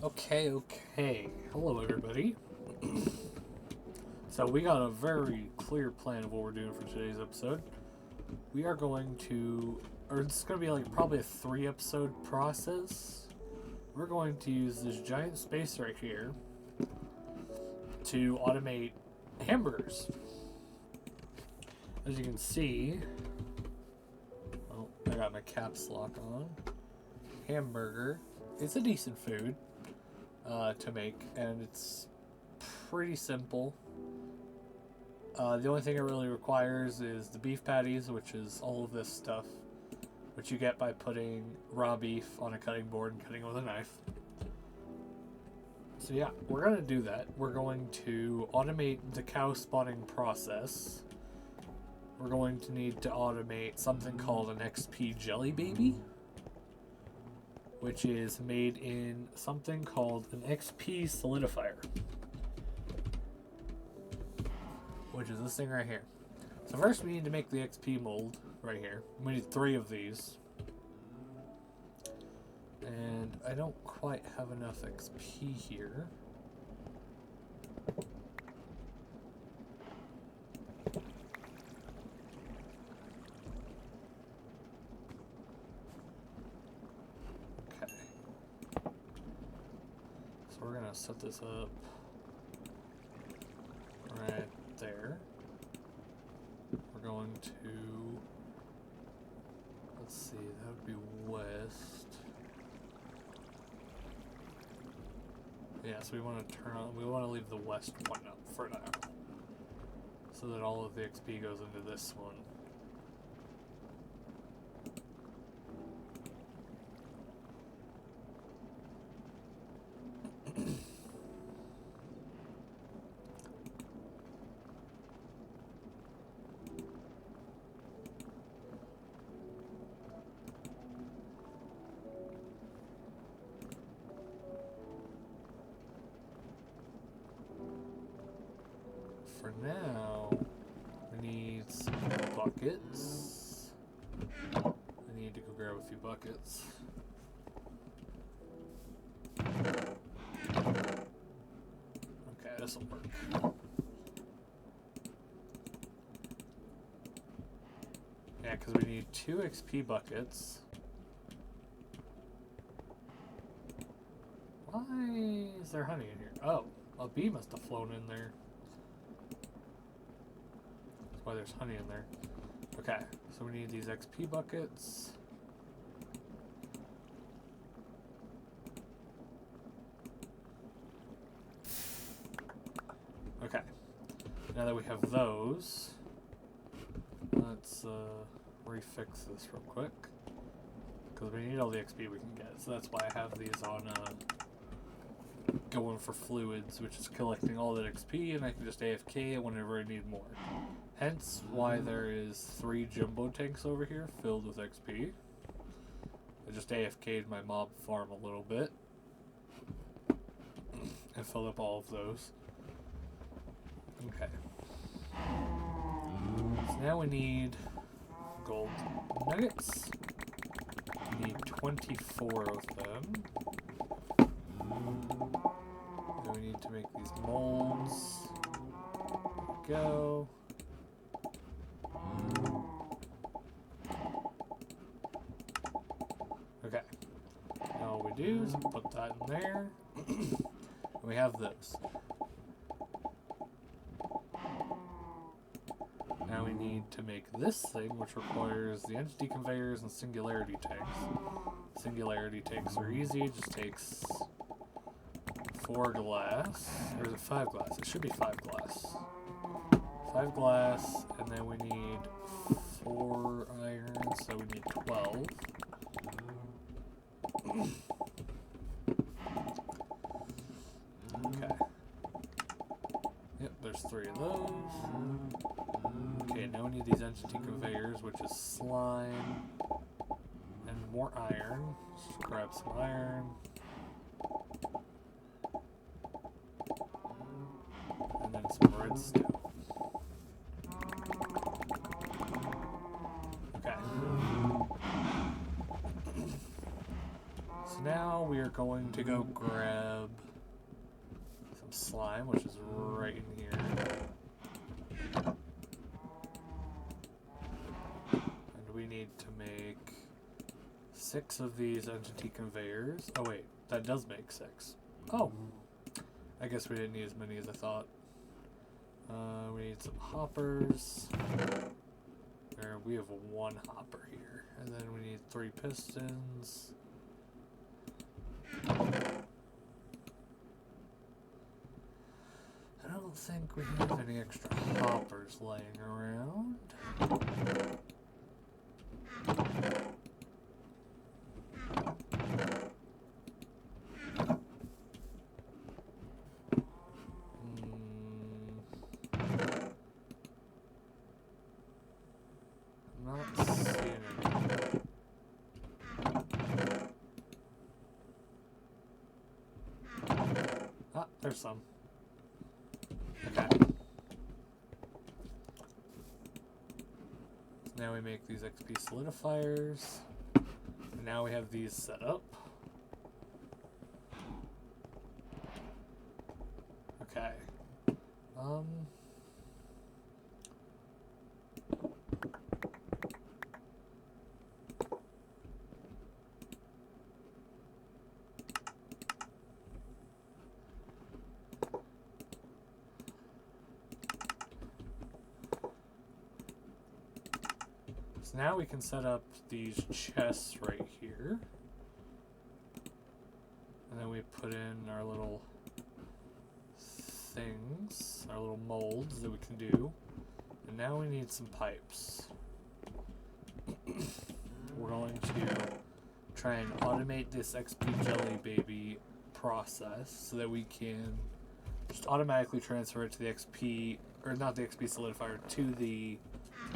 Okay. Hello, everybody. So we got a very clear plan of what we're doing for today's episode. We are going to, or it's going to be like probably a 3-episode process. We're going to use this giant space right here to automate hamburgers. As you can see, I got my caps lock on. Hamburger. It's a decent food to make, and it's pretty simple. The only thing it really requires is the beef patties, which is all of this stuff, which you get by putting raw beef on a cutting board and cutting it with a knife. So yeah, we're going to do that. We're going to automate the cow spawning process. We're going to need to automate something called an XP Jelly Baby, which is made in something called an XP solidifier, which is this thing right here. So first we need to make the XP mold right here. We need 3 of these. And I don't quite have enough XP here. Okay. So we're gonna set this up right there. We're going to, let's see, that would be west. Yeah, so we want to we want to leave the west one up for now, so that all of the XP goes into this one. For now, we need some buckets. I need to go grab a few buckets. Okay, this'll work. Yeah, because we need 2 XP buckets. Why is there honey in here? Oh, a bee must have flown in there. That's why there's honey in there. Okay, so we need these XP buckets. Okay, now that we have those, let's refix this real quick, because we need all the XP we can get. So that's why I have these on going for fluids, which is collecting all that XP, and I can just AFK it whenever I need more. Hence why there is 3 jumbo tanks over here filled with XP. I just AFK'd my mob farm a little bit and filled up all of those. Okay. So now we need gold nuggets. We need 24 of them. Then we need to make these molds. There we go. Okay. Now all we do is put that in there. And we have those. Now we need to make this thing, which requires the entity conveyors and singularity tanks. Singularity tanks are easy, it just takes 4 glass, or is it 5 glass? It should be 5 glass. 5 glass, and then we need 4 iron, so we need 12. Okay. Yep, there's 3 of those. Okay, now we need these entity conveyors, which is slime and more iron. Just grab some iron. And then some redstone. Okay. So now we are going to go grab some slime, which is right in here. And we need to make 6 of these entity conveyors. Oh wait, that does make 6. Oh! I guess we didn't need as many as I thought. We need some hoppers. There, we have 1 hopper here. And then we need 3 pistons. I don't think we have any extra hoppers laying around. There's some. Okay. So now we make these XP solidifiers. And now we have these set up. Okay. So now we can set up these chests right here. And then we put in our little things, our little molds that we can do. And now we need some pipes. We're going to try and automate this XP Jelly Baby process so that we can just automatically transfer it to the XP, or not the XP solidifier, to the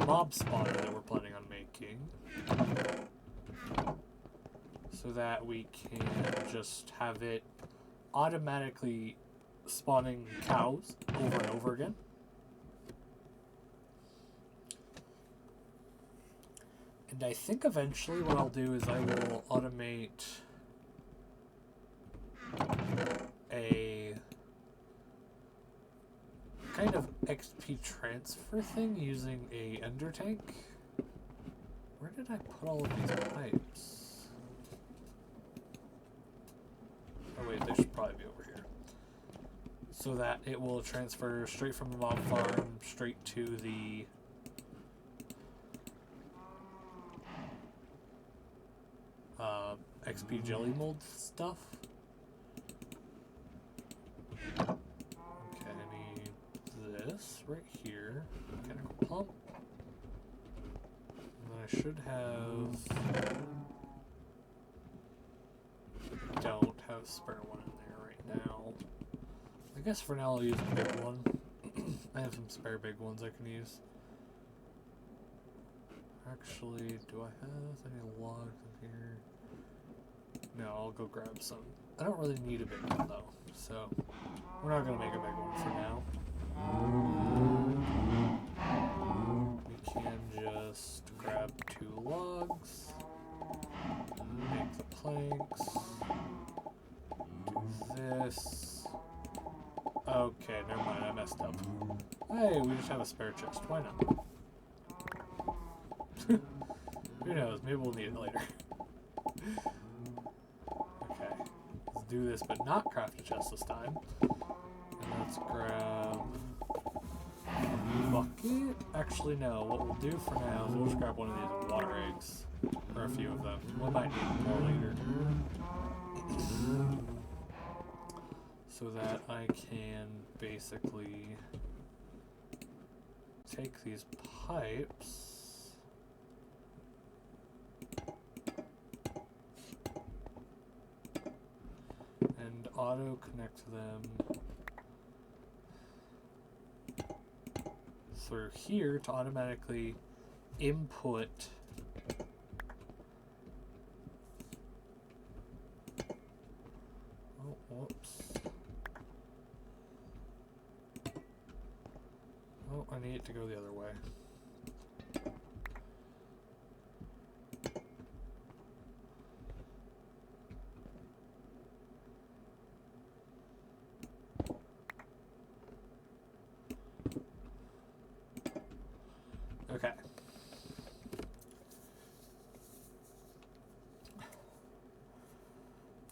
mob spawner that we're planning on making, so that we can just have it automatically spawning cows over and over again. And I think eventually what I'll do is I will automate a kind of XP transfer thing using a ender tank. Where did I put all of these pipes? Oh wait, they should probably be over here. So that it will transfer straight from the mob farm straight to the XP jelly mold stuff. Okay, I need this right here. Mechanical pump. And then I should have... don't have a spare one in there right now. I guess for now I'll use a big one. I have some spare big ones I can use. Actually, do I have any logs in here? No, I'll go grab some. I don't really need a big one though, so we're not going to make a big one for now. We can just grab 2 logs, make the planks, do this. Okay, never mind, I messed up. Hey, we just have a spare chest, why not? Who knows, maybe we'll need it later. Okay, let's do this but not craft a chest this time. And let's grab a bucket. Actually no, what we'll do for now is we'll just grab one of these water eggs. Or a few of them. We might need more later. So that I can basically take these pipes and auto connect them through here to automatically input whoops. Oh, I need it to go the other way.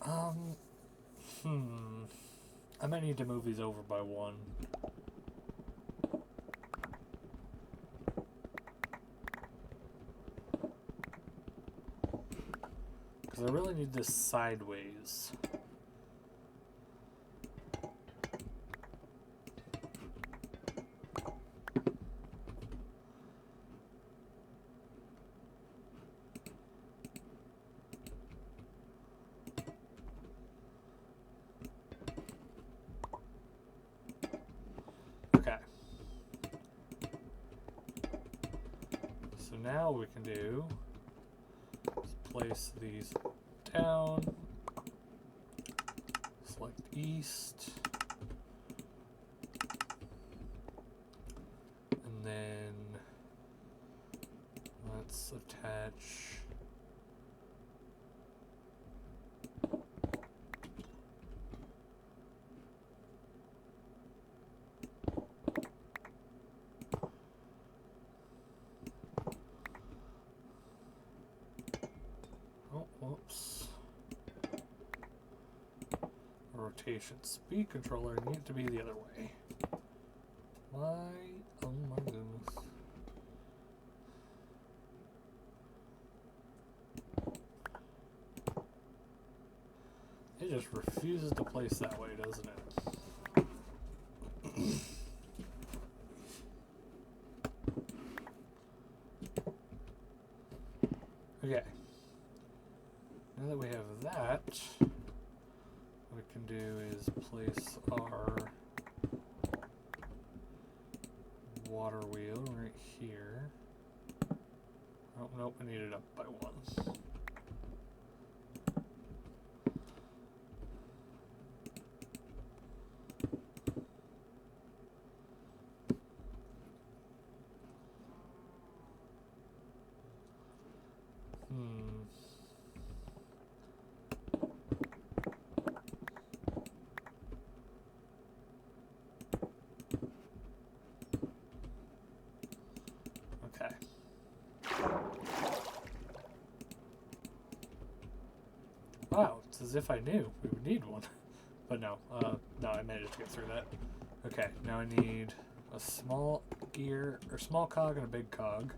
Um, I might need to move these over by one. Because I really need this sideways. Okay. So now what we can do is place these down, select east, and then let's attach whoops. Rotation speed controller need to be the other way. Why? Oh my goodness. It just refuses to place that way, doesn't it? Okay. Now that we have that, what we can do is place our water wheel right here. Oh, nope, I need it up by one. Okay. Wow, it's as if I knew we would need one. But no, no, I managed to get through that. Okay, now I need a small gear, or small cog and a big cog.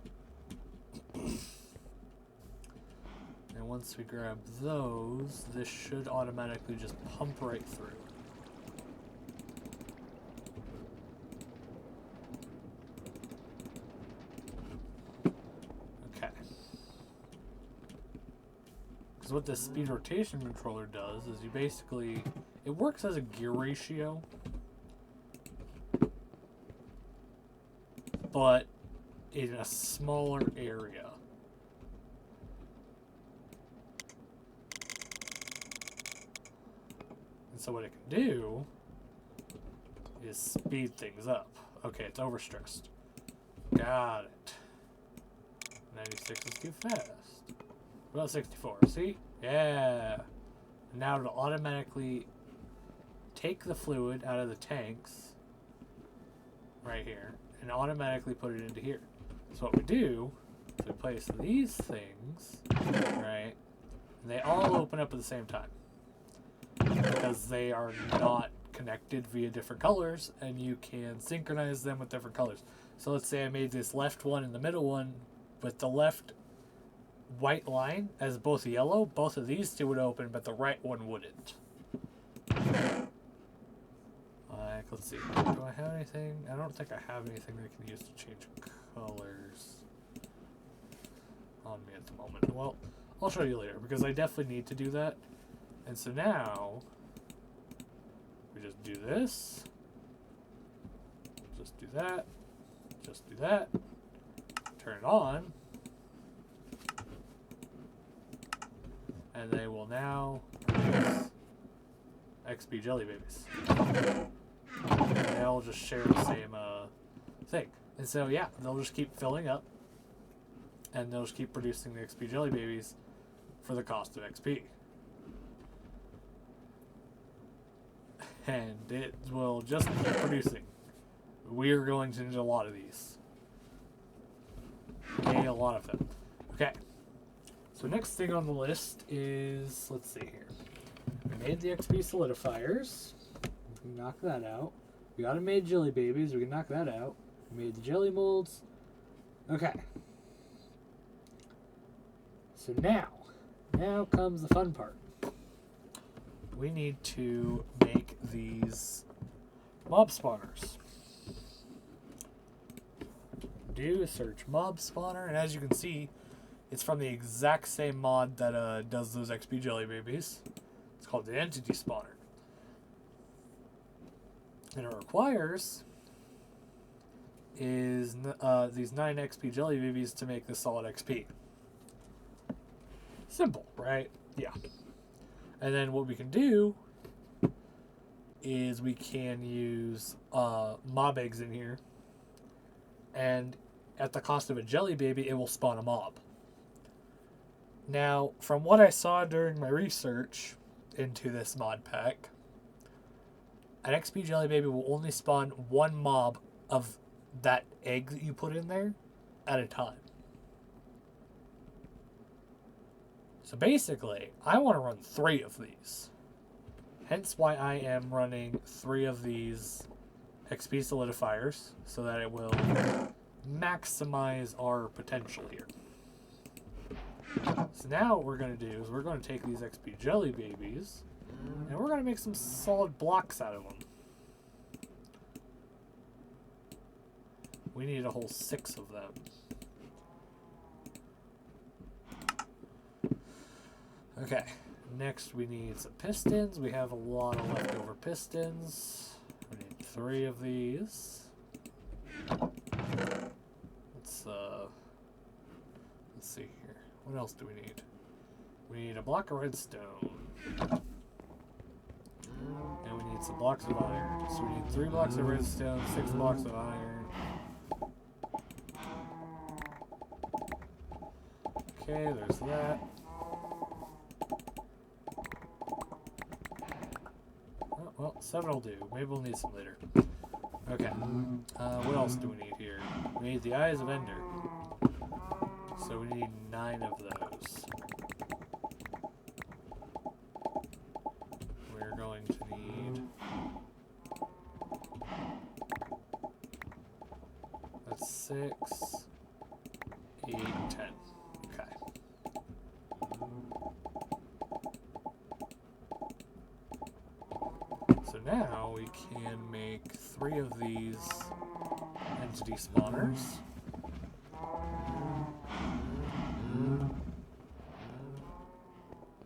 And once we grab those, this should automatically just pump right through. Okay. Because what this speed rotation controller does is you basically, it works as a gear ratio, but in a smaller area. And so what it can do is speed things up. Okay, it's overstressed. Got it. 96 is too fast. What about 64? See? Yeah. Now it'll automatically take the fluid out of the tanks right here and automatically put it into here. So what we do is we place these things, right? And they all open up at the same time because they are not connected via different colors, and you can synchronize them with different colors. So let's say I made this left one and the middle one with the left white line as both yellow. Both of these two would open, but the right one wouldn't. Like, let's see. Do I have anything? I don't think I have anything that I can use to change colors on me at the moment. Well, I'll show you later because I definitely need to do that. And so now we just do this, just do that, just do that, turn it on, and they will now produce XP jelly babies. And they all just share the same thing. And so yeah, they'll just keep filling up, and they'll just keep producing the XP jelly babies for the cost of XP. And it will just keep producing. We are going to need a lot of these. Okay, a lot of them. Okay. So next thing on the list is, let's see here. We made the XP solidifiers. We can knock that out. We got made jelly babies. We can knock that out. We made the jelly molds. Okay. So now comes the fun part. We need to make these mob spawners. Do search mob spawner, and as you can see, it's from the exact same mod that does those XP jelly babies. It's called the entity spawner, and it requires is these 9 XP jelly babies to make the solid XP. Simple, right? Yeah. And then what we can do is we can use mob eggs in here, and at the cost of a jelly baby, it will spawn a mob. Now, from what I saw during my research into this mod pack, an XP jelly baby will only spawn 1 mob of that egg that you put in there at a time. So basically, I want to run 3 of these. Hence why I am running 3 of these XP solidifiers, so that it will maximize our potential here. So now what we're going to do is we're going to take these XP jelly babies, and we're going to make some solid blocks out of them. We need a whole 6 of them. Okay, next we need some pistons. We have a lot of leftover pistons. We need 3 of these. Let's see here. What else do we need? We need a block of redstone. And we need some blocks of iron. So we need 3 blocks of redstone, 6 blocks of iron. Okay, there's that. Oh, well, 7 will do. Maybe we'll need some later. Okay. What else do we need here? We need the Eyes of Ender. So we need 9 of those. We're going to need... That's 6, 8, 10. Okay. So now we can make 3 of these entity spawners.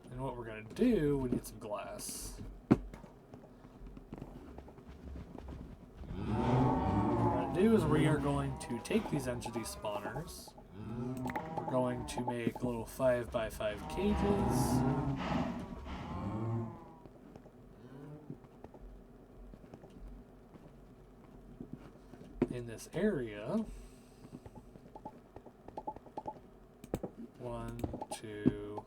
And what we're going to do, we need some glass. What we're going to do is we are going to take these entity spawners. We're going to make little 5x5 cages. In this area. 1, 2.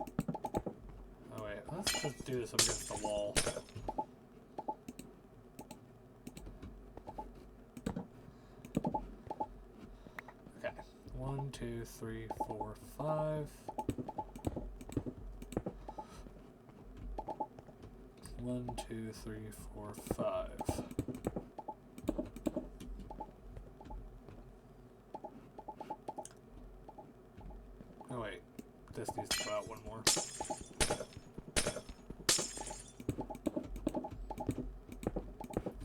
Oh wait, let's just do this up against the wall. Okay. 1, 2, 3, 4, 5. 1, 2, 3, 4, 5. Oh wait, this needs to go out 1 more.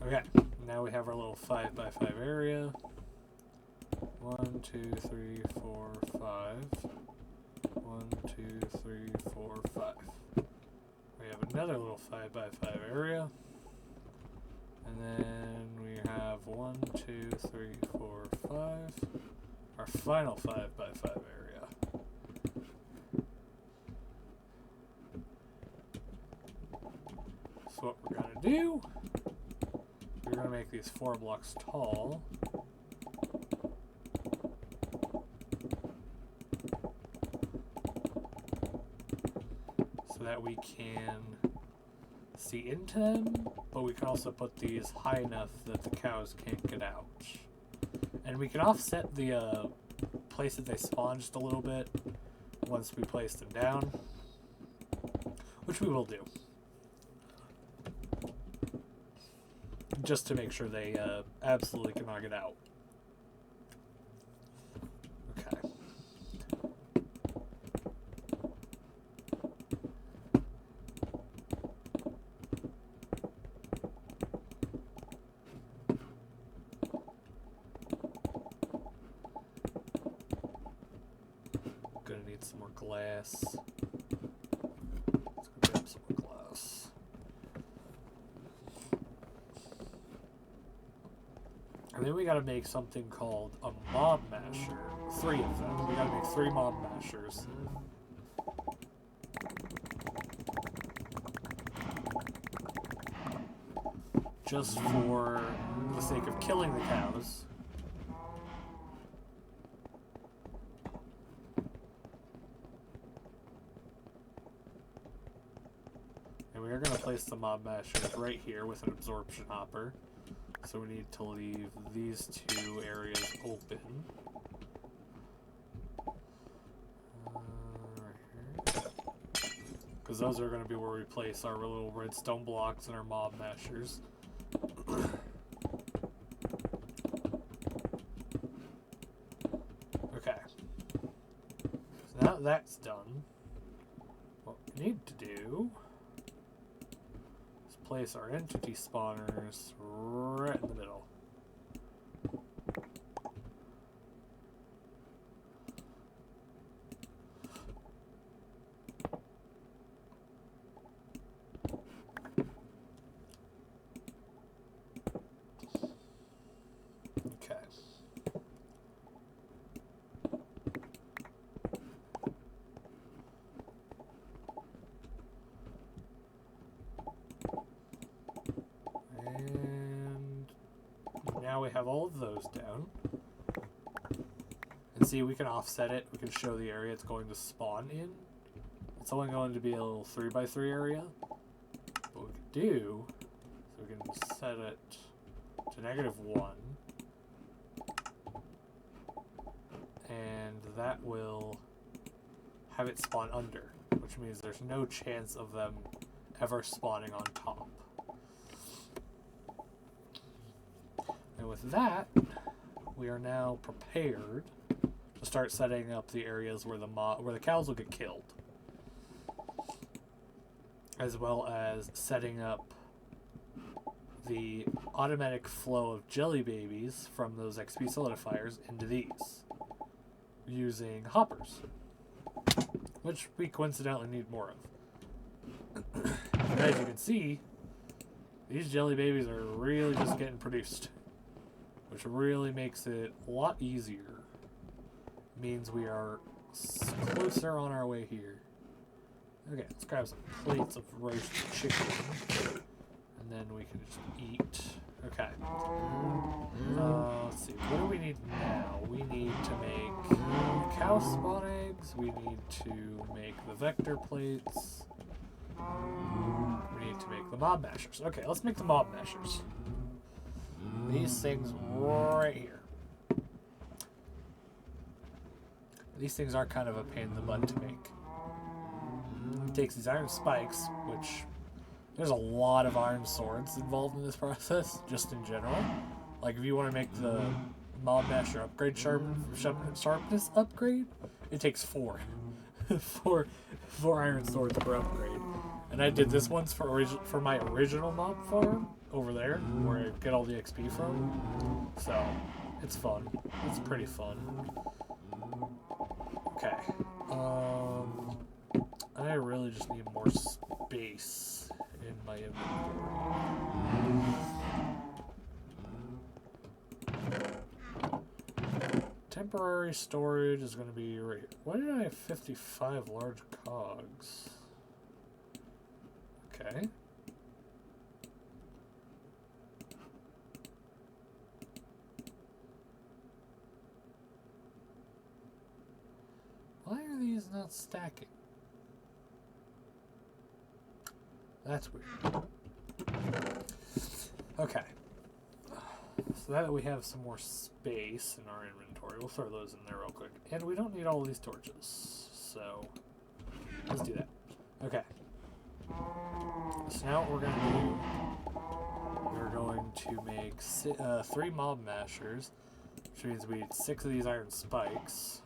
Okay, now we have our little 5x5 area. 1, 2, 3, 4, 5. 1, 2, 3, 4, 5. We have another little 5x5 area. And then we have 1, 2, 3, 4, 5. Our final 5x5 area. So what we're going to do, we're going to make these 4 blocks tall. So that we can see into them, but we can also put these high enough that the cows can't get out. And we can offset the place that they spawn just a little bit once we place them down, which we will do. just to make sure they absolutely cannot get out. Okay. Gonna need some more glass. Let's go grab some more glass. And then we gotta make something called a mob masher. 3 of them. We gotta make 3 mob mashers. Just for the sake of killing the cows. And we are going to place the mob mashers right here with an absorption hopper. So we need to leave these 2 areas open. Because those are going to be where we place our little redstone blocks and our mob mashers. Okay. So now that that's done, what we need to do is place our entity spawners right in the middle. Now we have all of those down. And see, we can offset it. We can show the area it's going to spawn in. It's only going to be a little 3x3 area. What we can do, so we can set it to -1. And that will have it spawn under, which means there's no chance of them ever spawning on top. And with that, we are now prepared to start setting up the areas where the cows will get killed, as well as setting up the automatic flow of jelly babies from those XP solidifiers into these using hoppers, which we coincidentally need more of. And as you can see, these jelly babies are really just getting produced, which really makes it a lot easier. Means we are closer on our way here. Okay, let's grab some plates of roast chicken, and then we can just eat. Okay. Let's see. What do we need now? We need to make cow spawn eggs. We need to make the vector plates. We need to make the mob mashers. Okay, let's make the mob mashers. These things right here. These things are kind of a pain in the butt to make. It takes these iron spikes, which there's a lot of iron swords involved in this process, just in general. Like if you want to make the mob masher upgrade sharpness upgrade, it takes 4. four iron swords per upgrade. And I did this once for my original mob farm over there, where I get all the XP from. So it's fun. It's pretty fun. Okay. I really just need more space in my inventory. Temporary storage is going to be right here. Why did I have 55 large cogs? Okay. Why are these not stacking? That's weird. Okay. So now that we have some more space in our inventory, we'll throw those in there real quick. And we don't need all of these torches, so let's do that. Okay. So now what we're going to do, we're going to make 3 mob mashers, which means we need 6 of these iron spikes.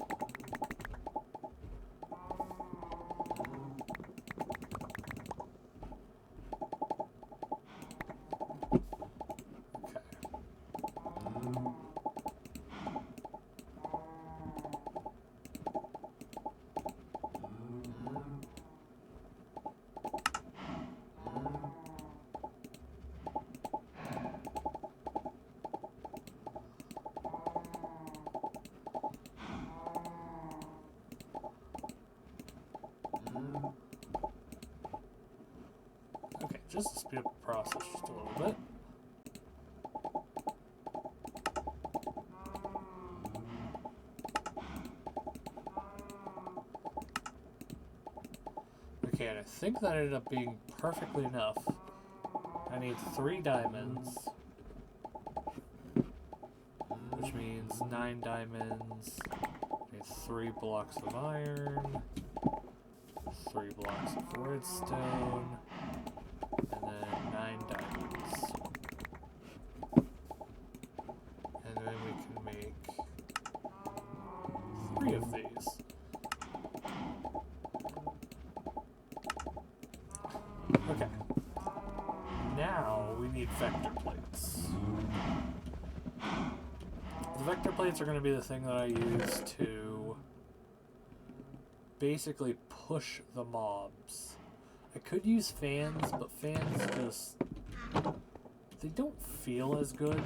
Just to speed up the process just a little bit. Okay, and I think that ended up being perfectly enough. I need 3 diamonds, which means 9 diamonds. I need 3 blocks of iron, 3 blocks of redstone, and then 9 diamonds. And then we can make 3 of these. Okay. Now we need vector plates. The vector plates are going to be the thing that I use to basically push the mobs. I could use fans, but fans just... they don't feel as good.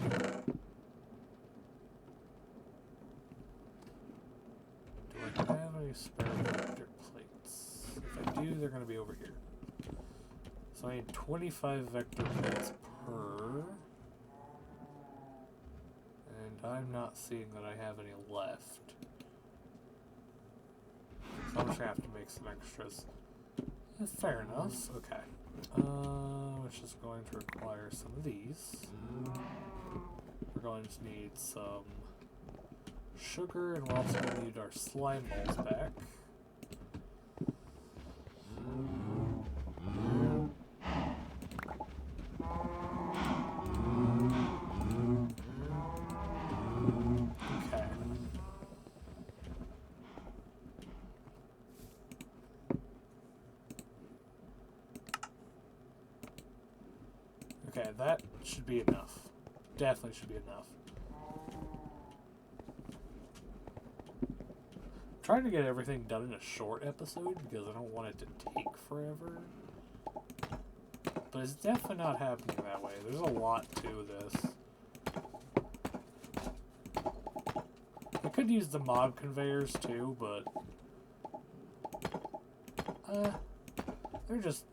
Do I have any spare vector plates? If I do, they're going to be over here. So I need 25 vector plates per. And I'm not seeing that I have any left. So I'm just going to have to make some extras. Fair enough. Okay. Which is going to require some of these. We're going to need some sugar, and we're also going to need our slime balls back. Okay, that should be enough. Definitely should be enough. I'm trying to get everything done in a short episode because I don't want it to take forever. But it's definitely not happening that way. There's a lot to this. I could use the mob conveyors too, but they're just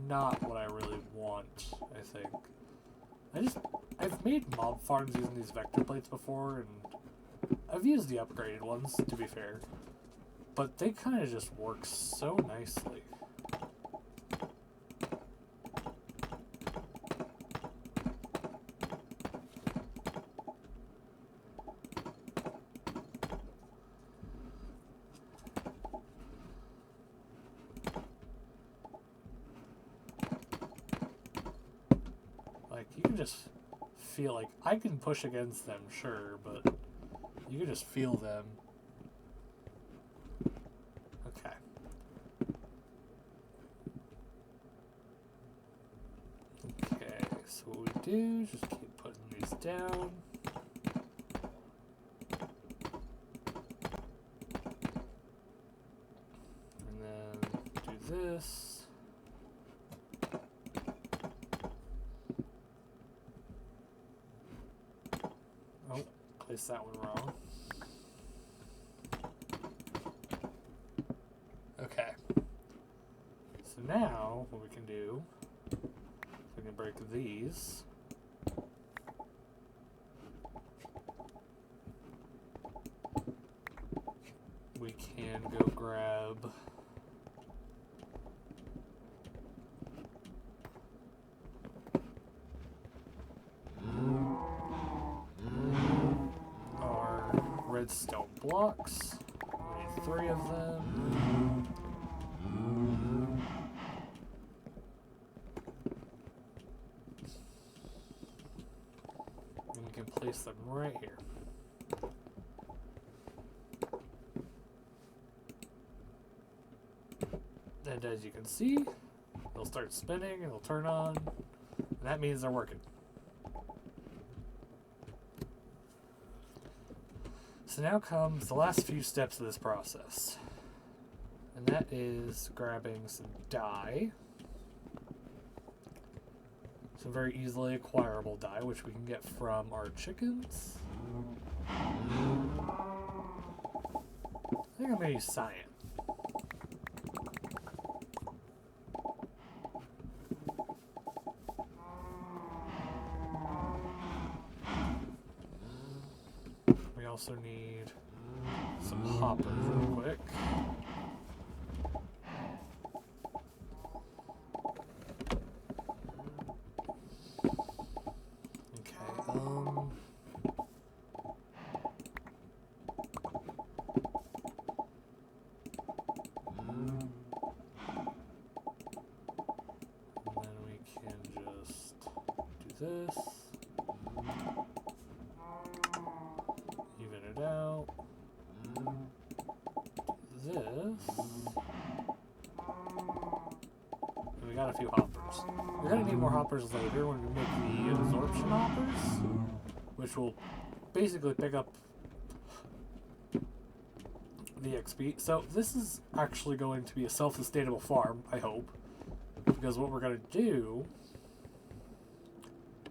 not what I really want, I think. I've made mob farms using these vector plates before, and I've used the upgraded ones, to be fair. But they kind of just work so nicely. You can just feel like I can push against them, sure, but you can just feel them. Okay. Okay, so what we do is just keep putting these down. And then do this. Placed that one wrong. Okay. So now, what we can do, we can break these. We can go grab stone blocks. We need 3 of them. place them right here. And as you can see, they'll start spinning and they'll turn on, and that means they're working. So now comes the last few steps of this process, and that is grabbing some dye, some very easily acquirable dye, which we can get from our chickens. I think I'm going to use cyan. We also need some hoppers real quick. This, even it out, this, and we got a few hoppers. We're going to need more hoppers later when we make the absorption hoppers, which will basically pick up the XP. So this is actually going to be a self-sustainable farm, I hope, because what we're going to do...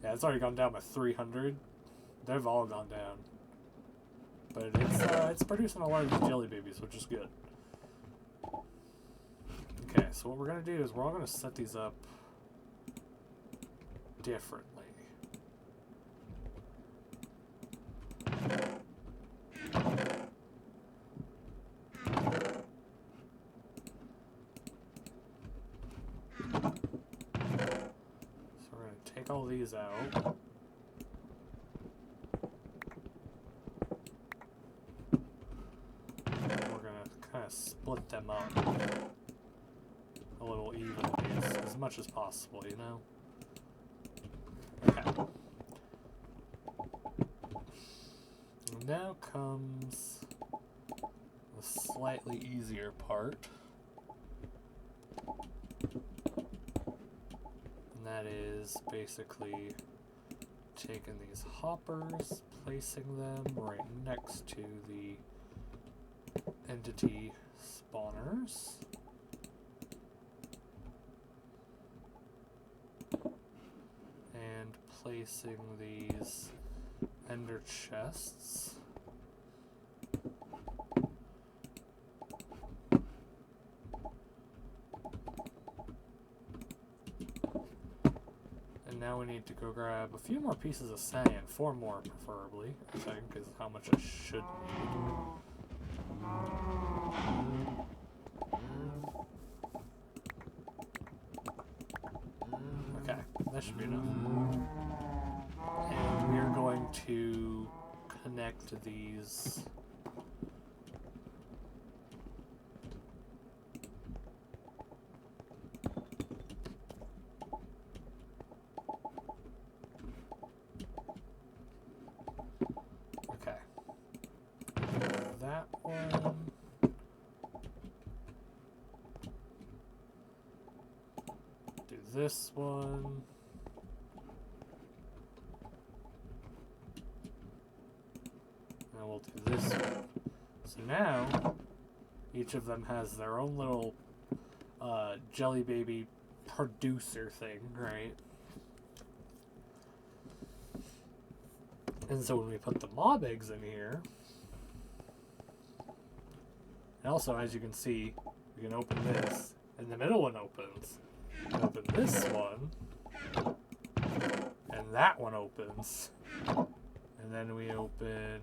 Yeah, it's already gone down by 300. They've all gone down. But it's producing a lot of these jelly babies, which is good. Okay, so what we're going to do is we're all going to set these up differently. Take all these out. We're gonna kind of split them up a little evenly as much as possible, you know? Okay. And now comes the slightly easier part. That is basically taking these hoppers, placing them right next to the entity spawners. And placing these ender chests now we need to go grab a few more pieces of sand, 4 more preferably, I think, is how much I should need. Okay, that should be enough. And we are going to connect these this one. Now we'll do this one. So now, each of them has their own little jelly baby producer thing, right? And so when we put the mob eggs in here, and also as you can see, we can open this, and the middle one opens. Open this one, and that one opens, and then we open,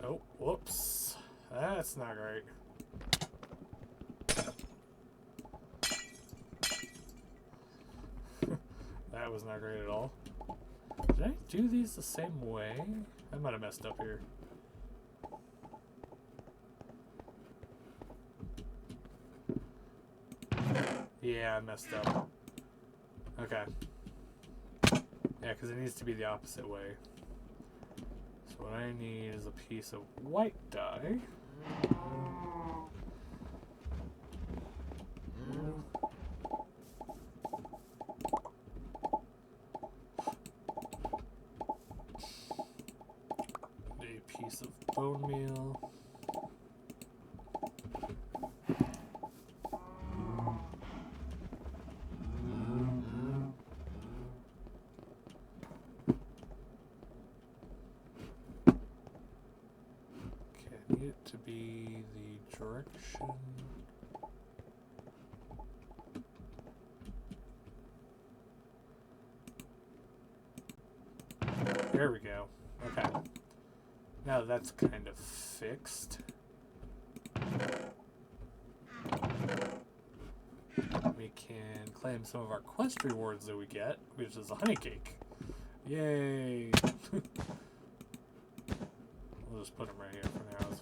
oh, whoops, that's not great. That was not great at all. Did I do these the same way? I might have messed up here. Yeah, I messed up. Okay. Yeah, because it needs to be the opposite way. So what I need is a piece of white dye. A piece of bone meal. Need it to be the direction. There we go. Okay. Now that's kind of fixed. We can claim some of our quest rewards that we get, which is a honey cake. Yay! We'll just put them right here for now as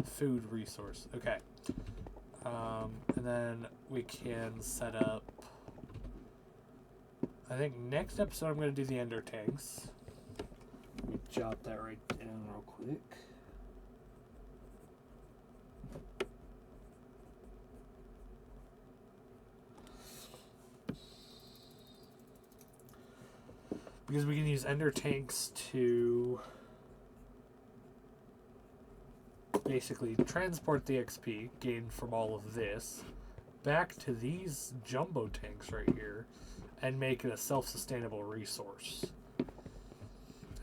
food resource. Okay. And then we can set up, I think next episode I'm going to do the ender tanks. Let me jot that right down real quick. Because we can use ender tanks to basically transport the XP gained from all of this back to these jumbo tanks right here and make it a self-sustainable resource.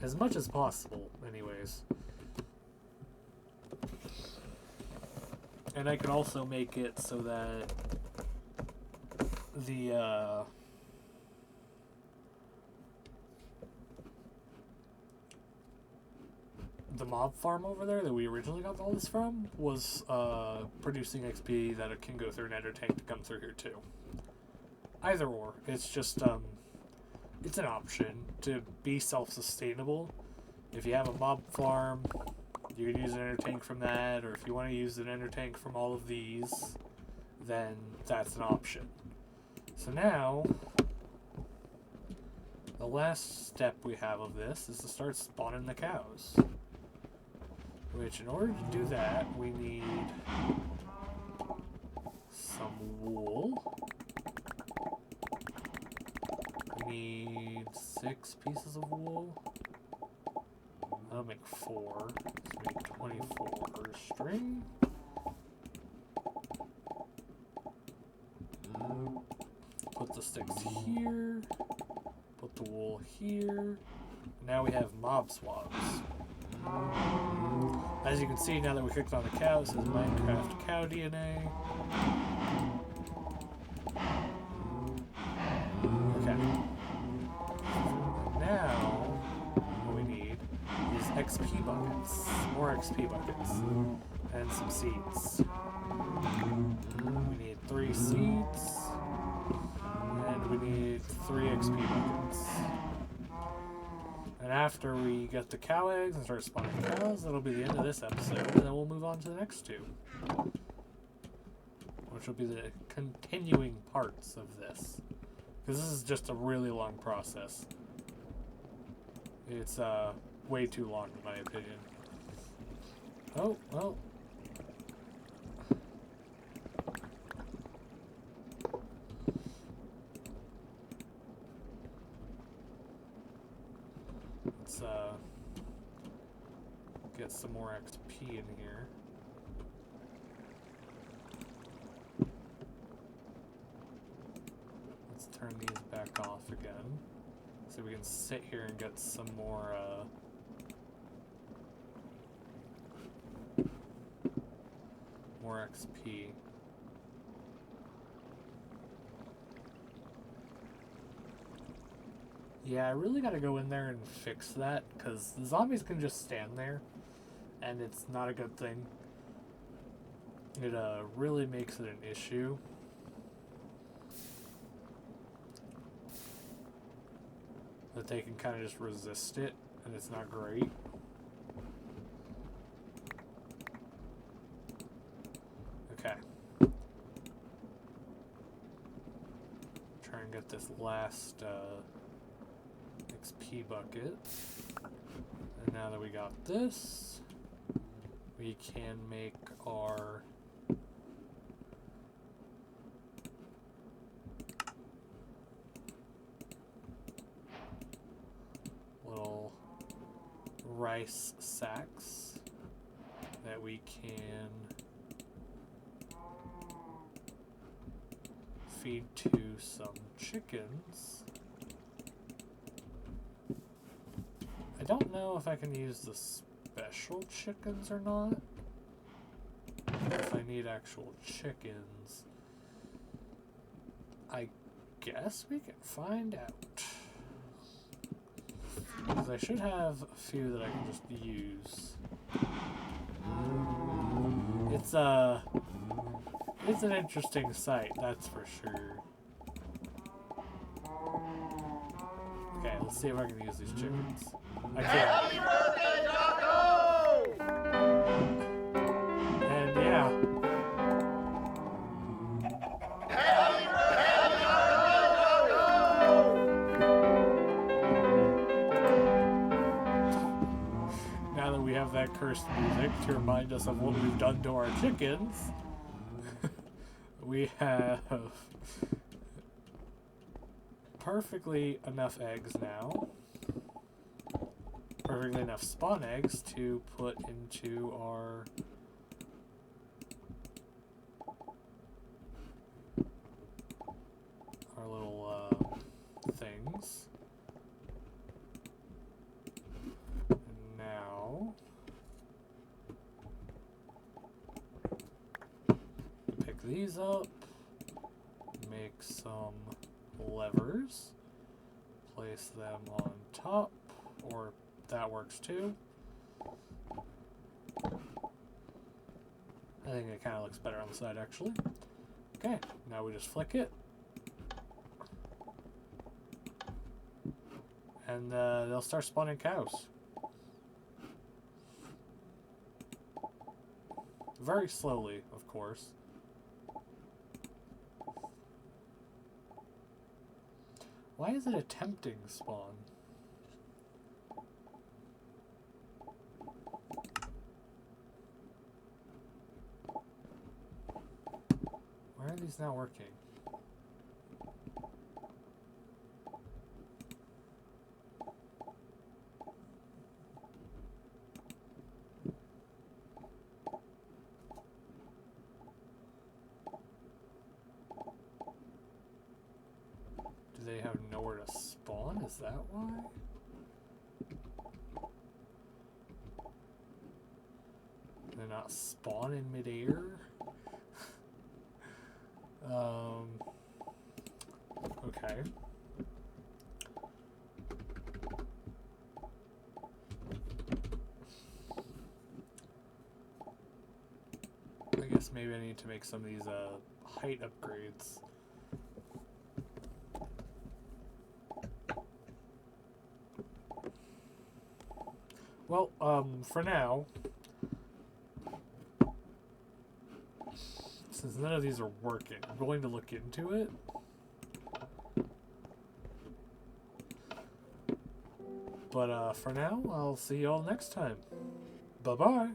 As much as possible, anyways. And I can also make it so that the mob farm over there that we originally got all this from was producing XP that it can go through an ender tank to come through here too. Either or. It's just it's an option to be self-sustainable. If you have a mob farm, you can use an ender tank from that, or if you want to use an ender tank from all of these, then that's an option. So now, the last step we have of this is to start spawning the cows. Which, in order to do that, we need some wool. We need 6 pieces of wool. That'll make 4. So we need 24 string. Put the sticks here. Put the wool here. Now we have mob swabs. As you can see, now that we clicked on the cow, it says Minecraft cow DNA. Okay. Now, what we need is XP buckets. More XP buckets. And some seeds. We need 3 seeds. And we need 3 XP buckets. And after we get the cow eggs and start spawning cows, that'll be the end of this episode, and then we'll move on to the next 2. Which will be the continuing parts of this. Because this is just a really long process. It's way too long in my opinion. Oh, well. Let's get some more XP in here. Let's turn these back off again so we can sit here and get some more XP. Yeah, I really gotta go in there and fix that, because the zombies can just stand there, and it's not a good thing. It really makes it an issue. That they can kind of just resist it, and it's not great. Okay. Try and get this last XP bucket. And now that we got this, we can make our little rice sacks that we can feed to some chickens. I don't know if I can use the special chickens or not. If I need actual chickens, I guess we can find out. Because I should have a few that I can just use. It's an interesting sight, that's for sure. Okay, let's see if I can use these chickens. I can't. Happy birthday, Taco! And yeah. Happy birthday, Taco! Now that we have that cursed music to remind us of what we've done to our chickens, we have perfectly enough eggs now. Perfectly enough spawn eggs to put into our little things. And now pick these up, make some levers, place them on top, or that works too. I think it kind of looks better on the side actually. Okay, now we just flick it. And they'll start spawning cows. Very slowly, of course. Why is it attempting spawn? Why are these not working? Do they have nowhere to spawn? Is that why? They're not spawn in midair? Okay. I guess maybe I need to make some of these height upgrades. Well, for now, since none of these are working, I'm going to look into it. But for now, I'll see you all next time. Bye-bye.